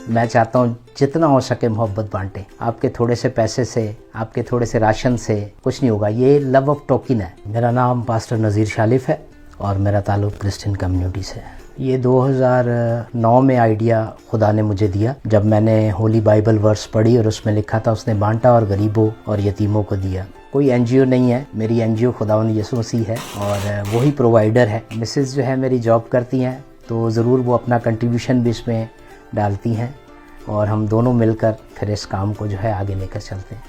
मैं चाहता हूँ जितना हो सके मोहब्बत बांटें। आपके थोड़े से पैसे से, आपके थोड़े से राशन से कुछ नहीं होगा। ये लव ऑफ टोकन है। मेरा नाम पास्टर नज़ीर शालिफ है और मेरा ताल्लुक़ क्रिश्चियन कम्युनिटी से है। ये 2009 में आइडिया खुदा ने मुझे दिया, जब मैंने होली बाइबल वर्स पढ़ी और उसमें लिखा था उसने बांटा और गरीबों और यतीमों को दिया। कोई एनजीओ नहीं है, मेरी एनजीओ खुदावंद यीशु मसीह है और वही प्रोवाइडर है। मिसेस जो है मेरी जॉब करती हैं, तो ज़रूर वो अपना कंट्रीब्यूशन भी इसमें डालती हैं और हम दोनों मिलकर फिर इस काम को जो है आगे लेकर चलते हैं।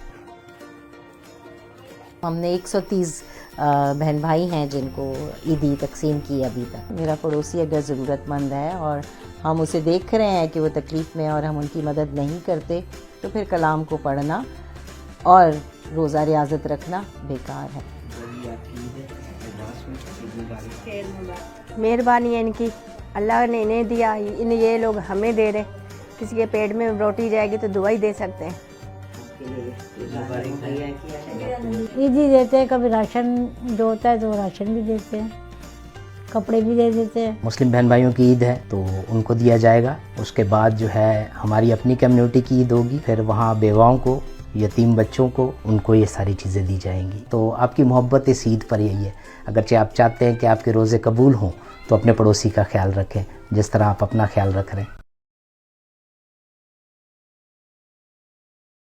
हमने 130 बहन भाई हैं जिनको ईदी तकसीम की अभी तक। मेरा पड़ोसी अगर ज़रूरतमंद है और हम उसे देख रहे हैं कि वो तकलीफ़ में और हम उनकी मदद नहीं करते, तो फिर कलाम को पढ़ना और रोज़ा रियाजत रखना बेकार है। मेहरबानी है इनकी, अल्लाह ने इन्हें दिया, ये लोग हमें दे रहे। किसी के पेट में रोटी जाएगी तो दुआ ही दे सकते हैं। ईदी देते हैं, कभी राशन जो होता है तो राशन भी देते हैं, कपड़े भी दे देते हैं। मुस्लिम बहन भाइयों की ईद है तो उनको दिया जाएगा। उसके बाद जो है हमारी अपनी कम्युनिटी की ईद होगी, फिर वहाँ बेवाओं को, यतीम बच्चों को, उनको ये सारी चीज़ें दी जाएंगी। तो आपकी मोहब्बत इस ईद पर यही है। अगरचे आप चाहते हैं कि आपके रोज़े कबूल हों तो अपने पड़ोसी का ख्याल रखें जिस तरह आप अपना ख्याल रख रहे हैं।